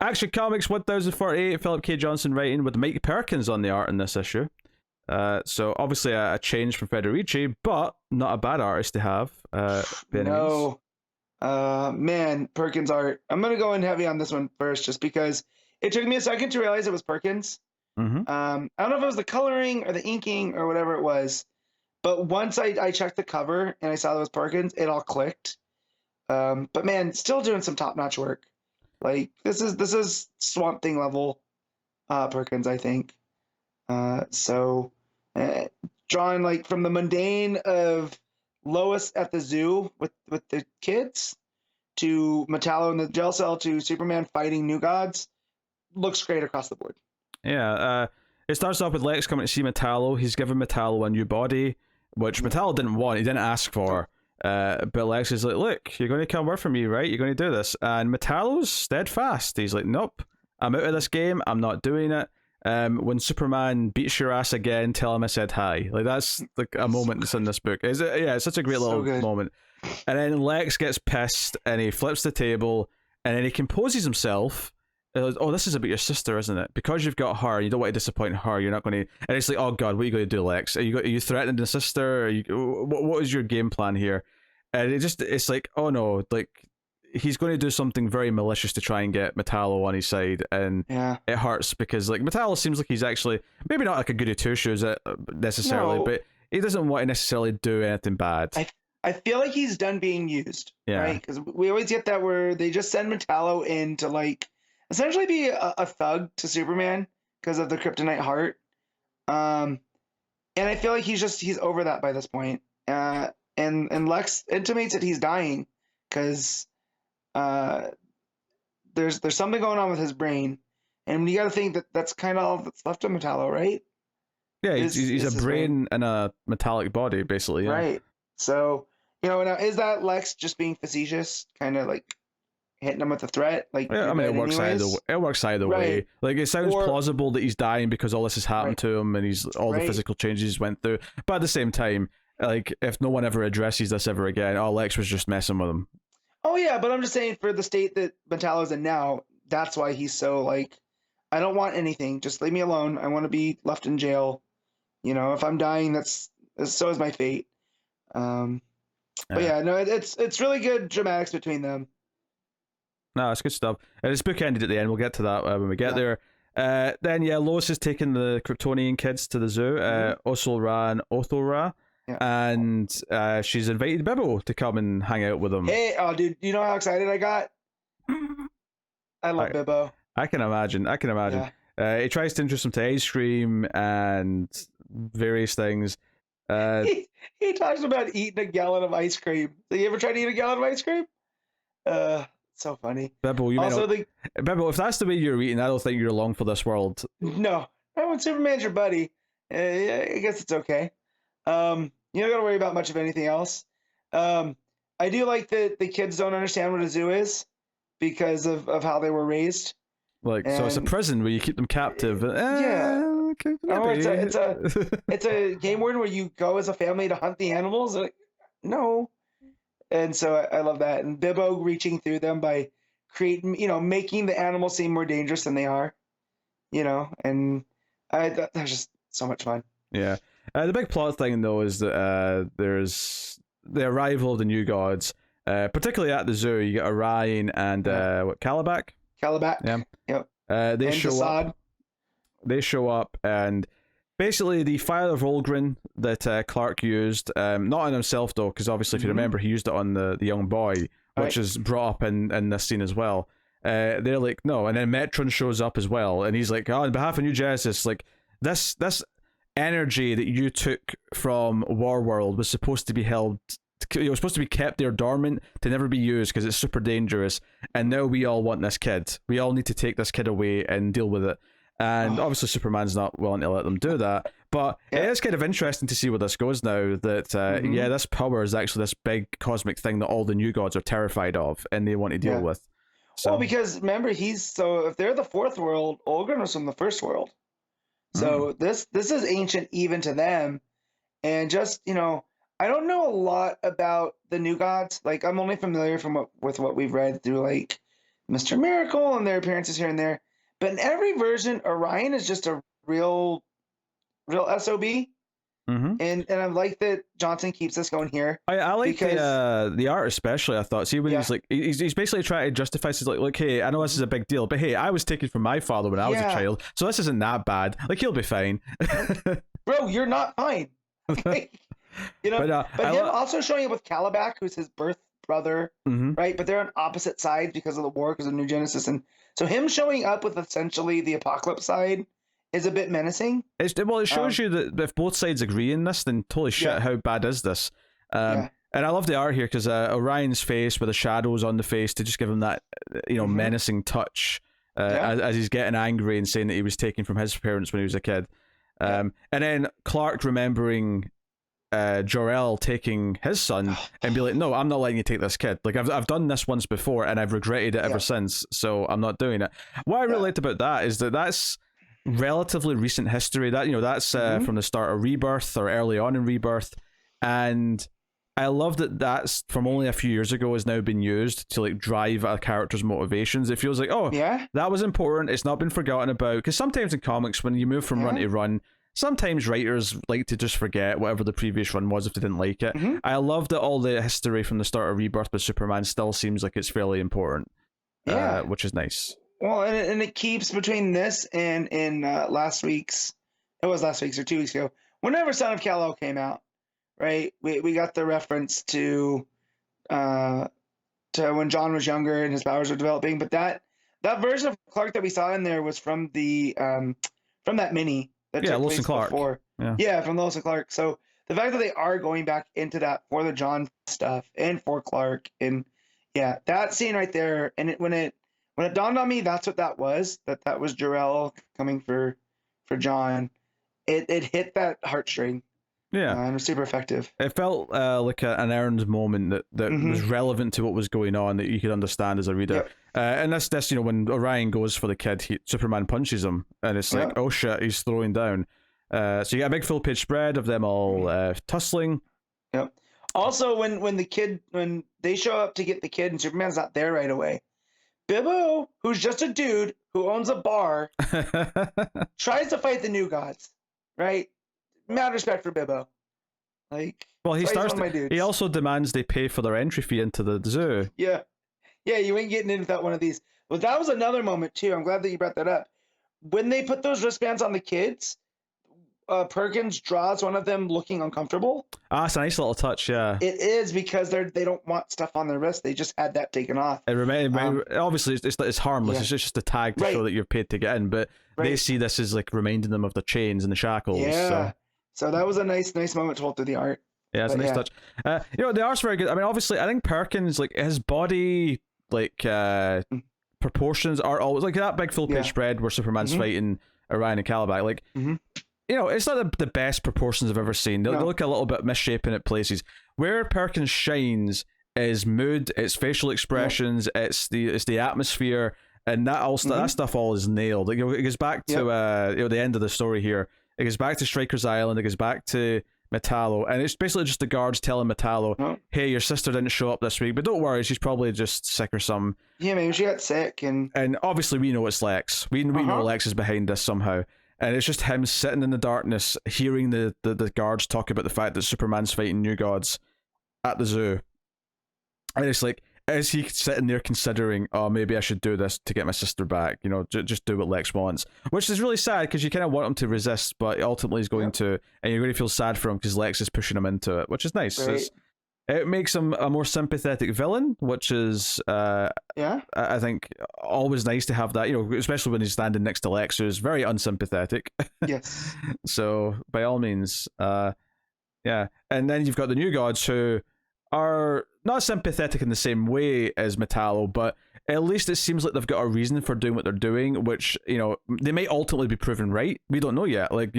Action Comics 1048, Philip K. Johnson writing with Mike Perkins on the art in this issue. So obviously a change from Federici, but not a bad artist to have. No. Man, Perkins art. I'm gonna go in heavy on this one first, just because it took me a second to realize it was Perkins. Mm-hmm. I don't know if it was the coloring or the inking or whatever it was, but once I checked the cover and I saw that it was Perkins, it all clicked. But man, still doing some top-notch work. Like this is Swamp Thing level Perkins, I think. So drawn like from the mundane of Lois at the zoo with the kids to Metallo in the jail cell to Superman fighting new gods, looks great across the board. Yeah, it starts off with Lex coming to see Metallo. He's given Metallo a new body, which Metallo didn't want. He didn't ask for. But Lex is like, look, you're going to come work for me, right? You're going to do this. And Metallo's steadfast. He's like, nope, I'm out of this game. I'm not doing it. When Superman beats your ass again, tell him I said hi. Like, that's like a moment that's in this book. Is it? Yeah, it's such a great little moment. And then Lex gets pissed and he flips the table and then he composes himself. Oh, this is about your sister, isn't it? Because you've got her, you don't want to disappoint her. You're not going to. And it's like, oh god, what are you going to do, Lex? Are you threatening the sister? What is your game plan here? And it's like, oh no, like he's going to do something very malicious to try and get Metallo on his side, and it hurts because like Metallo seems like he's actually maybe not like a goody two shoes necessarily, but he doesn't want to necessarily do anything bad. I feel like he's done being used, right? Because we always get that where they just send Metallo in to like essentially be a thug to Superman because of the kryptonite heart. And I feel like he's over that by this point. And Lex intimates that he's dying because there's something going on with his brain. And you got to think that that's kind of all that's left of Metallo, right? Yeah, he's a brain in a metallic body, basically. Yeah. Right. So, now is that Lex just being facetious, kind of like hitting him with a threat? Like, yeah, I mean, it works either way. Like, it sounds plausible that he's dying because all this has happened to him and he's all the physical changes he's went through. But at the same time, like, if no one ever addresses this ever again, Lex was just messing with him. Oh yeah, but I'm just saying for the state that Metallo's in now, that's why he's so like, I don't want anything. Just leave me alone. I want to be left in jail. If I'm dying, so is my fate. But yeah, no, it's really good dramatics between them. No, it's good stuff. And it's bookended at the end. We'll get to that when we get there. Then Lois is taking the Kryptonian kids to the zoo. Othora and Othora. Yeah. And she's invited Bibbo to come and hang out with them. Hey, dude, you know how excited I got? I love Bibbo. I can imagine. Yeah. He tries to introduce him to ice cream and various things. He talks about eating a gallon of ice cream. So you ever tried to eat a gallon of ice cream? So funny. Bibbo, Bibbo, if that's the way you're eating, I don't think you're along for this world. No. When Superman's your buddy, I guess it's okay. You don't gotta worry about much of anything else. I do like that the kids don't understand what a zoo is because of how they were raised. So it's a prison where you keep them captive. Yeah. Okay, it's a game where you go as a family to hunt the animals. No. And so I love that. And Bibbo reaching through them by making the animals seem more dangerous than they are. And that was just so much fun. Yeah. The big plot thing, though, is that there's the arrival of the new gods, particularly at the zoo. You get Orion and Calabac? Calabac. Yeah. Yep. They show up, and basically the fire of Olgrin that Clark used, not on himself, though, because obviously, if you remember, he used it on the young boy, which is brought up in this scene as well. They're like, no, and then Metron shows up as well, and he's like, on behalf of New Genesis, like, this energy that you took from Warworld was supposed to be held, it was supposed to be kept there dormant to never be used because it's super dangerous, and now we all want this kid. We all need to take this kid away and deal with it. And obviously Superman's not willing to let them do that, but it is kind of interesting to see where this goes now, that this power is actually this big cosmic thing that all the new gods are terrified of and they want to deal with. So, well, because remember, if they're the fourth world, Olgrin was from the first world. So this is ancient even to them. And just, I don't know a lot about the new gods. Like, I'm only familiar with what we've read through, like, Mr. Miracle and their appearances here and there. But in every version, Orion is just a real SOB. Mm-hmm. And I like that Johnson keeps us going here. I like because the art especially. I thought, see when he's like he's basically trying to justify, he's like, look, hey, I know this is a big deal, but hey, I was taken from my father when I was a child, so this isn't that bad. Like, he'll be fine. Bro, you're not fine. Like, you know, but him also showing up with Calabac, who's his birth brother, right? But they're on opposite sides because of the war, because of New Genesis, and so him showing up with essentially the Apocalypse side is a bit menacing. It shows you that if both sides agree in this, then holy shit, how bad is this? And I love the art here because Orion's face with the shadows on the face to just give him that menacing touch as he's getting angry and saying that he was taken from his parents when he was a kid. And then Clark remembering Jor-El taking his son and be like, no, I'm not letting you take this kid. Like, I've done this once before and I've regretted it ever since, so I'm not doing it. What I really liked about that is that that's relatively recent history. That that's from the start of Rebirth or early on in Rebirth, and I love that that's from only a few years ago has now been used to like drive a character's motivations. It feels like, that was important. It's not been forgotten about, because sometimes in comics when you move from run to run, sometimes writers like to just forget whatever the previous run was if they didn't like it. I love that all the history from the start of Rebirth with Superman still seems like it's fairly important, which is nice. Well, and it keeps between this and in last week's or 2 weeks ago, whenever Son of Kal-El came out, right? We got the reference to when John was younger and his powers were developing, but that version of Clark that we saw in there was from the from that mini that took Lois place and Clark. Before. From Lois and Clark. So the fact that they are going back into that for the John stuff and for Clark, and that scene right there, and when it dawned on me that's what that was Jor-El coming for John, it hit that heartstring. And it was super effective. It felt like an earned moment that was relevant to what was going on, that you could understand as a reader. And this when Orion goes for the kid, Superman punches him, and it's like, oh shit, he's throwing down. So you get a big full page spread of them all tussling. Also, when they show up to get the kid and Superman's not there right away, Bibbo, who's just a dude who owns a bar, tries to fight the New Gods, right? Mad respect for Bibbo. Like, well, he also demands they pay for their entry fee into the zoo. Yeah, you ain't getting in without one of these. Well, that was another moment too. I'm glad that you brought that up. When they put those wristbands on the kids, Perkins draws one of them looking uncomfortable. It's a nice little touch, yeah. It is, because they don't want stuff on their wrist. They just had that taken off. It obviously it's harmless. It's just a tag to show that you're paid to get in, but they see this as like reminding them of the chains and the shackles. So that was a nice moment told through the art. Yeah, it's a nice touch. The art's very good. I mean, obviously, I think Perkins, like, his body, like, proportions are always like that big full page spread where Superman's fighting Orion and Calabac. Like, it's not the best proportions I've ever seen. They look a little bit misshapen at places. Where Perkins shines is mood, it's facial expressions, it's the atmosphere, and that stuff all is nailed. Like, it goes back to the end of the story here. It goes back to Stryker's Island. It goes back to Metallo, and it's basically just the guards telling Metallo, "Hey, your sister didn't show up this week, but don't worry, she's probably just sick or something." Yeah, maybe she got sick, and obviously we know it's Lex. We know Lex is behind this somehow, and it's just him sitting in the darkness, hearing the guards talk about the fact that Superman's fighting New Gods at the zoo, and it's like, is he sitting there considering, oh, maybe I should do this to get my sister back? Just do what Lex wants, which is really sad because you kind of want him to resist, but ultimately he's going to, and you're going to feel sad for him because Lex is pushing him into it, which is nice. Right. It makes him a more sympathetic villain, which is, I think, always nice to have that, especially when he's standing next to Lex, who's very unsympathetic. Yes. So, by all means, and then you've got the New Gods, who are not sympathetic in the same way as Metallo, but at least it seems like they've got a reason for doing what they're doing, which, they might ultimately be proven right. We don't know yet. Like,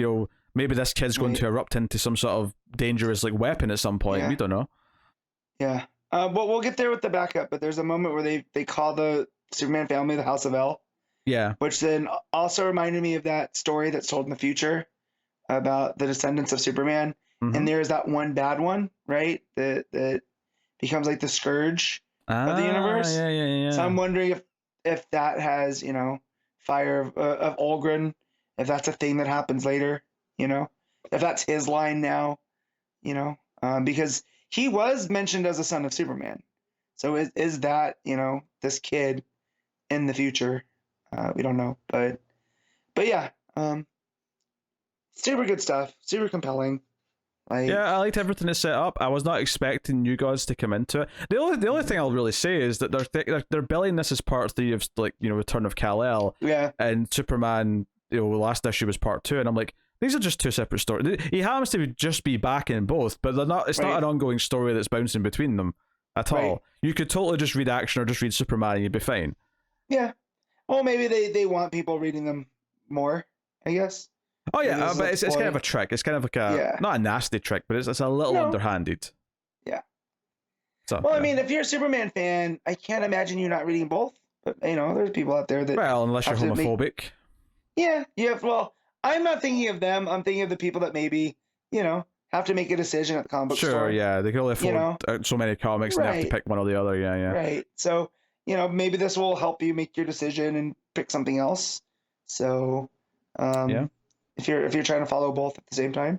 maybe this kid's going to erupt into some sort of dangerous, like, weapon at some point. We don't know. Yeah. But we'll get there with the backup, but there's a moment where they call the Superman family the House of El. Yeah. Which then also reminded me of that story that's told in the future about the descendants of Superman. And there's that one bad one, right? That becomes like the scourge of the universe. Yeah. So I'm wondering if that has, Fire of Olgren, if that's a thing that happens later, if that's his line now, because he was mentioned as a son of Superman. So is that, this kid in the future? We don't know, but yeah, super good stuff, super compelling. Yeah, I liked everything that's set up. I was not expecting New Gods to come into it. The only thing I'll really say is that they're billing this as part 3 of Return of Kal-El. Yeah. And Superman, last issue was part 2, and I'm like, these are just 2 separate stories. He happens to just be back in both, but they're not. It's not an ongoing story that's bouncing between them at all. You could totally just read action or just read Superman, and you'd be fine. Yeah. Well, maybe they want people reading them more, I guess. Oh yeah, but it's kind of a trick. It's kind of like not a nasty trick, but it's a little underhanded. Yeah. So, well, I mean, if you're a Superman fan, I can't imagine you not reading both. But there's people out there that. Well, unless you're homophobic. Yeah. Well, I'm not thinking of them. I'm thinking of the people that maybe have to make a decision at the comic book store. Sure. Yeah, they can only afford so many comics, and they have to pick one or the other. Yeah. Right. So maybe this will help you make your decision and pick something else. So. Yeah. If you're trying to follow both at the same time,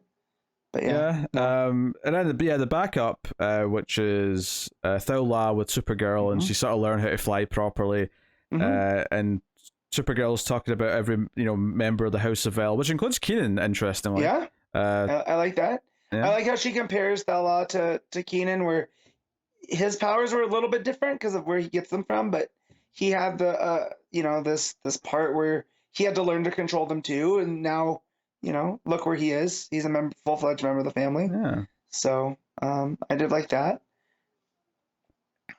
but and then the backup, which is Thawla with Supergirl, and she sort of learned how to fly properly, and Supergirl's talking about every member of the House of El, which includes Keenan, interestingly. Yeah, I like that. Yeah. I like how she compares Thawla to Keenan, where his powers were a little bit different because of where he gets them from, but he had the this part where he had to learn to control them too, and now, look where he is. He's a full-fledged member of the family. Yeah. So, I did like that.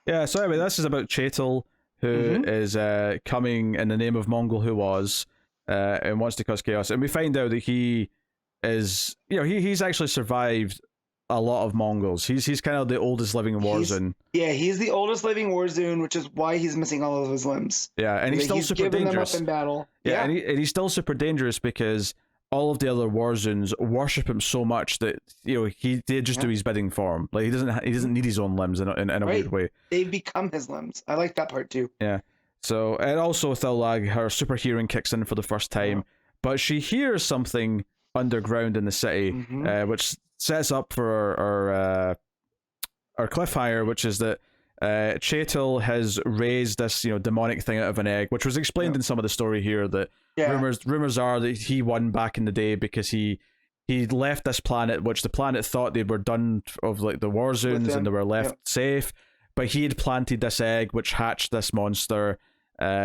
Yeah, so anyway, this is about Chetel, who is coming in the name of Mongol Who Was, and wants to cause chaos. And we find out that he is, he's actually survived a lot of Mongols. He's kind of the oldest living Warzone. He's the oldest living Warzone, which is why he's missing all of his limbs. Yeah, and he's still super dangerous. Them up in battle. Yeah, and he's still super dangerous because all of the other Warzones worship him so much that they just do his bidding for him. Like he doesn't need his own limbs in a weird way. They become his limbs. I like that part too. Yeah. So, and also Thawla, her super hearing kicks in for the first time, but she hears something underground in the city, which sets up for our cliffhanger, which is that Chetel has raised this demonic thing out of an egg, which was explained in some of the story here. That rumors are that he won back in the day because he left this planet, which the planet thought they were done of like the war zones and they were left safe, but he had planted this egg which hatched this monster,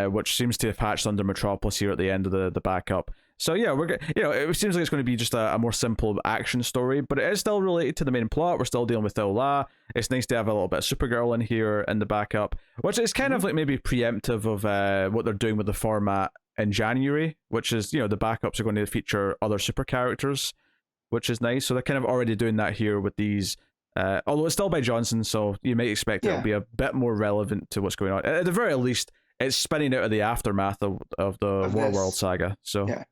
which seems to have hatched under Metropolis here at the end of the backup. So yeah, it seems like it's going to be just a more simple action story, but it is still related to the main plot. We're still dealing with Thawla. It's nice to have a little bit of Supergirl in here in the backup, which is kind of like maybe preemptive of what they're doing with the format in January, which is the backups are going to feature other super characters, which is nice. So they're kind of already doing that here with these. Although it's still by Johnson, so you might expect it'll be a bit more relevant to what's going on. At the very least, it's spinning out of the aftermath of the War World saga. So yeah.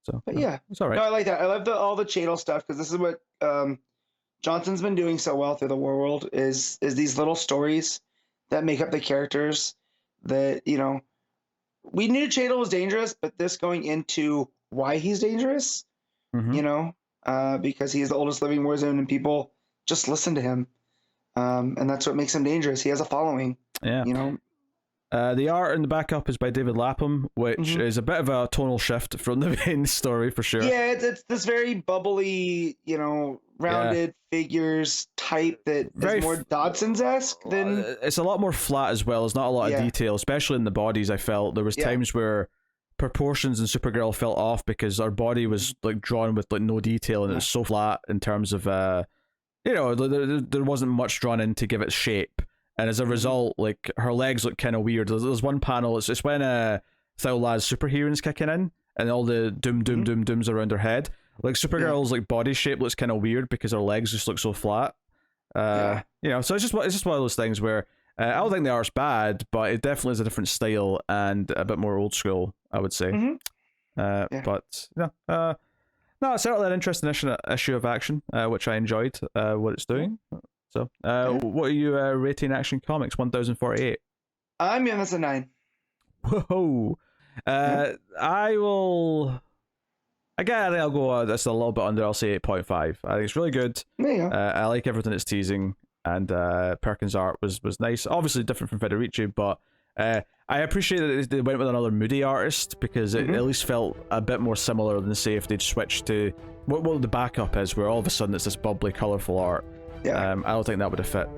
So but yeah, it's all right. No, I like that. I love all the Chetel stuff because this is what Johnson's been doing so well through the War World is these little stories that make up the characters that we knew Chetel was dangerous, but this going into why he's dangerous, because he's the oldest living Warzone and people just listen to him, and that's what makes him dangerous. He has a following. Yeah. The art in the backup is by David Lapham, which is a bit of a tonal shift from the main story for sure. Yeah, it's this very bubbly, rounded figures type that is more Dodson's-esque than... It's a lot more flat as well. There's not a lot of detail, especially in the bodies. I felt there was times where proportions in Supergirl felt off because our body was like drawn with like no detail, and it was so flat in terms of there wasn't much drawn in to give it shape. And as a result, like her legs look kind of weird. There's one panel. It's when Thawla's superheroes kicking in, and all the dooms around her head. Like Supergirl's like body shape looks kind of weird because her legs just look so flat. So it's just one of those things where I don't think the art's bad, but it definitely is a different style and a bit more old school, I would say. But no, it's certainly an interesting issue of Action, which I enjoyed what it's doing. So, what are you rating Action Comics 1048? I'm giving this a 9. Whoa. I will. Again, I think I'll go. That's a little bit under. I'll say 8.5. I think it's really good. There you go. I like everything it's teasing, and Perkins' art was nice. Obviously different from Federici, but I appreciate that they went with another moody artist because it at least felt a bit more similar than say if they'd switched to what the backup is, where all of a sudden it's this bubbly, colorful art. Yeah. I don't think that would have fit.